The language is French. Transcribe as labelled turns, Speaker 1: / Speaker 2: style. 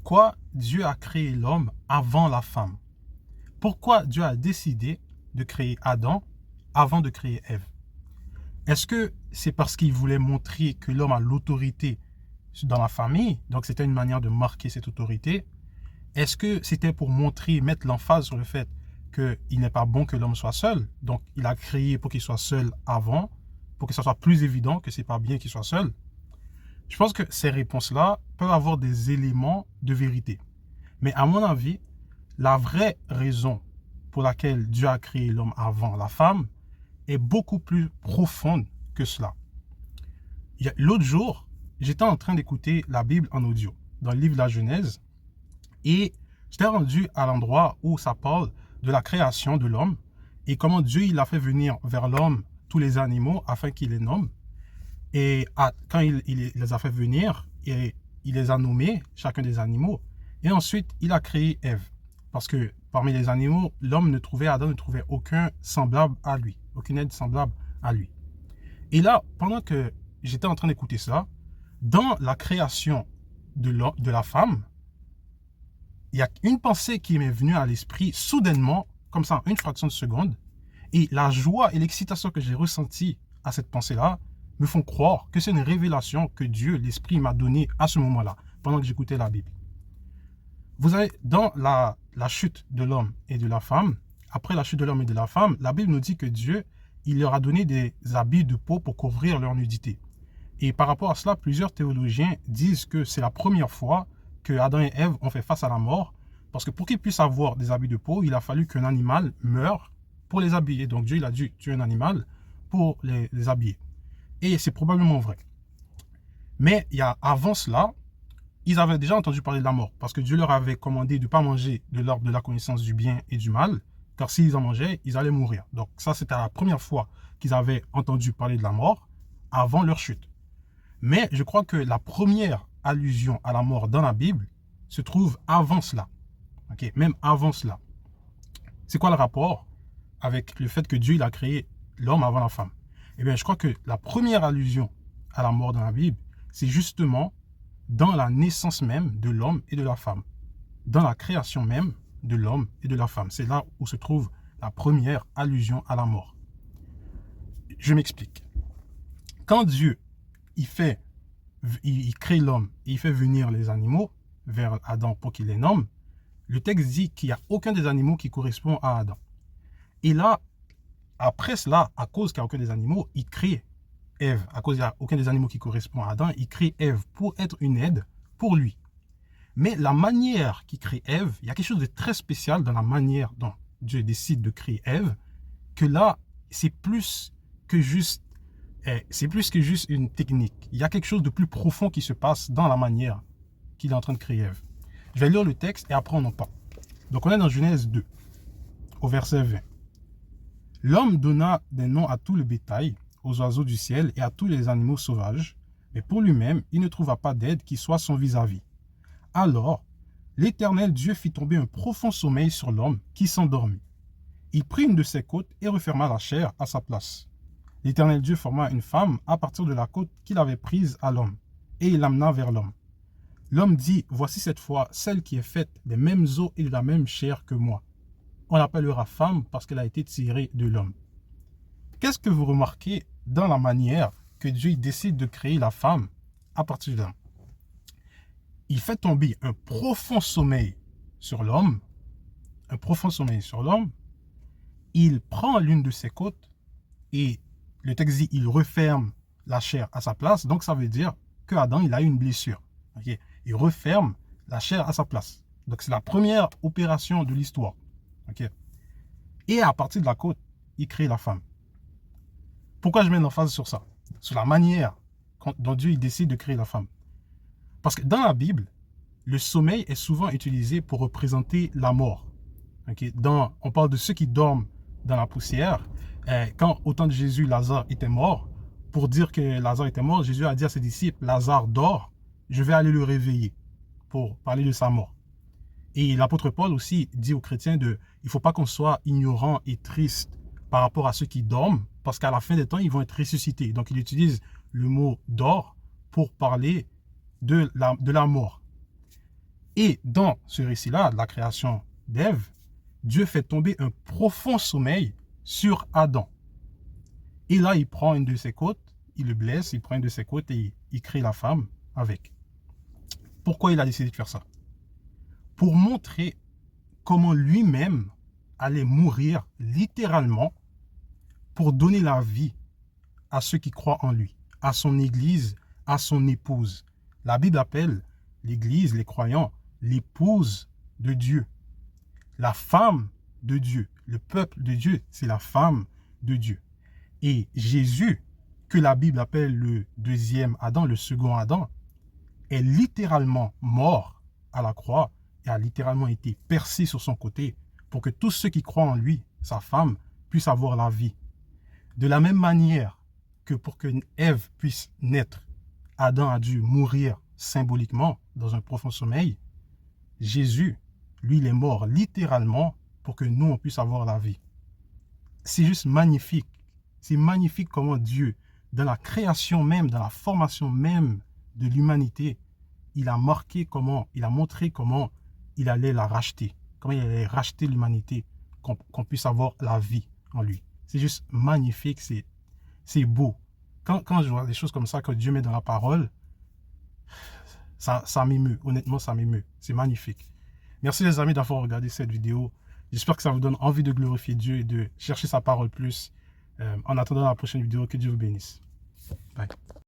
Speaker 1: pourquoi Dieu a créé l'homme avant la femme? Pourquoi Dieu a décidé de créer Adam avant de créer Ève? Est-ce que c'est parce qu'il voulait montrer que l'homme a l'autorité dans la famille, donc c'était une manière de marquer cette autorité? Est-ce que c'était pour montrer, mettre l'emphase sur le fait qu'il n'est pas bon que l'homme soit seul, donc il a créé pour qu'il soit seul avant, pour que ça soit plus évident que c'est pas bien qu'il soit seul? Je pense que ces réponses-là peuvent avoir des éléments de vérité. Mais à mon avis, la vraie raison pour laquelle Dieu a créé l'homme avant la femme est beaucoup plus profonde que cela. L'autre jour, j'étais en train d'écouter la Bible en audio, dans le livre de la Genèse, et j'étais rendu à l'endroit où ça parle de la création de l'homme et comment Dieu il a fait venir vers l'homme tous les animaux afin qu'il les nomme. Et quand il les a fait venir, et il les a nommés, chacun des animaux. Et ensuite, il a créé Ève. Parce que parmi les animaux, Adam ne trouvait aucun semblable à lui, aucune aide semblable à lui. Et là, pendant que j'étais en train d'écouter ça, dans la création de la femme, il y a une pensée qui m'est venue à l'esprit soudainement, comme ça, en une fraction de seconde. Et la joie et l'excitation que j'ai ressentie à cette pensée-là me font croire que c'est une révélation que Dieu, l'Esprit, m'a donnée à ce moment-là, pendant que j'écoutais la Bible. Vous avez, dans la chute de l'homme et de la femme, après la chute de l'homme et de la femme, la Bible nous dit que Dieu, il leur a donné des habits de peau pour couvrir leur nudité. Et par rapport à cela, plusieurs théologiens disent que c'est la première fois que Adam et Ève ont fait face à la mort, parce que pour qu'ils puissent avoir des habits de peau, il a fallu qu'un animal meure pour les habiller. Donc Dieu, il a dû tuer un animal pour les habiller. Et c'est probablement vrai. Mais avant cela, ils avaient déjà entendu parler de la mort, parce que Dieu leur avait commandé de ne pas manger de l'arbre de la connaissance du bien et du mal, car s'ils en mangeaient, ils allaient mourir. Donc ça, c'était la première fois qu'ils avaient entendu parler de la mort, avant leur chute. Mais je crois que la première allusion à la mort dans la Bible se trouve avant cela. Okay? Même avant cela. C'est quoi le rapport avec le fait que Dieu il a créé l'homme avant la femme? Eh bien, je crois que la première allusion à la mort dans la Bible, c'est justement dans la naissance même de l'homme et de la femme. Dans la création même de l'homme et de la femme. C'est là où se trouve la première allusion à la mort. Je m'explique. Quand Dieu il crée l'homme et il fait venir les animaux vers Adam pour qu'il les nomme, le texte dit qu'il n'y a aucun des animaux qui correspond à Adam. Et là, après cela, à cause qu'il n'y a aucun des animaux, il crée Ève. À cause qu'il n'y a aucun des animaux qui correspond à Adam, il crée Ève pour être une aide pour lui. Mais la manière qu'il crée Ève, il y a quelque chose de très spécial dans la manière dont Dieu décide de créer Ève, que là, c'est plus que juste une technique. Il y a quelque chose de plus profond qui se passe dans la manière qu'il est en train de créer Ève. Je vais lire le texte et après on en parle. Donc on est dans Genèse 2, au verset 20. L'homme donna des noms à tout le bétail, aux oiseaux du ciel et à tous les animaux sauvages, mais pour lui-même, il ne trouva pas d'aide qui soit son vis-à-vis. Alors, l'Éternel Dieu fit tomber un profond sommeil sur l'homme qui s'endormit. Il prit une de ses côtes et referma la chair à sa place. L'Éternel Dieu forma une femme à partir de la côte qu'il avait prise à l'homme, et il l'amena vers l'homme. L'homme dit, voici cette fois celle qui est faite des mêmes os et de la même chair que moi. On l'appellera femme parce qu'elle a été tirée de l'homme. Qu'est-ce que vous remarquez dans la manière que Dieu décide de créer la femme à partir de l'homme? Il fait tomber un profond sommeil sur l'homme, il prend l'une de ses côtes et le texte dit il referme la chair à sa place, donc ça veut dire que Adam il a eu une blessure. Okay? Il referme la chair à sa place. Donc c'est la première opération de l'histoire. Okay? Et à partir de la côte, il crée la femme. Pourquoi je mets l'emphase sur ça? Sur la manière dont Dieu il décide de créer la femme. Parce que dans la Bible, le sommeil est souvent utilisé pour représenter la mort. Okay? On parle de ceux qui dorment dans la poussière. Quand au temps de Jésus, Lazare était mort, pour dire que Lazare était mort, Jésus a dit à ses disciples, Lazare dort, je vais aller le réveiller pour parler de sa mort. Et l'apôtre Paul aussi dit aux chrétiens il ne faut pas qu'on soit ignorant et triste par rapport à ceux qui dorment, parce qu'à la fin des temps, ils vont être ressuscités. Donc il utilise le mot dort pour parler de la mort. Et dans ce récit-là, de la création d'Ève, Dieu fait tomber un profond sommeil sur Adam. Et là, il prend une de ses côtes, il le blesse, il prend une de ses côtes et il crée la femme avec. Pourquoi il a décidé de faire ça? Pour montrer comment lui-même allait mourir littéralement pour donner la vie à ceux qui croient en lui, à son église, à son épouse. La Bible appelle l'église, les croyants, l'épouse de Dieu, la femme de Dieu. Le peuple de Dieu, c'est la femme de Dieu. Et Jésus, que la Bible appelle le deuxième Adam, le second Adam, est littéralement mort à la croix et a littéralement été percé sur son côté pour que tous ceux qui croient en lui, sa femme, puissent avoir la vie. De la même manière que pour que Ève puisse naître, Adam a dû mourir symboliquement dans un profond sommeil. Jésus, lui, il est mort littéralement pour que nous, on puisse avoir la vie. C'est juste magnifique. C'est magnifique comment Dieu, dans la création même, dans la formation même de l'humanité, il a marqué comment, il a montré comment il allait la racheter, comment il allait racheter l'humanité, qu'on puisse avoir la vie en lui. C'est juste magnifique, c'est beau. Quand je vois des choses comme ça que Dieu met dans la parole, ça m'émeut. Honnêtement, ça m'émeut. C'est magnifique. Merci les amis d'avoir regardé cette vidéo. J'espère que ça vous donne envie de glorifier Dieu et de chercher sa parole plus. En attendant la prochaine vidéo, que Dieu vous bénisse. Bye.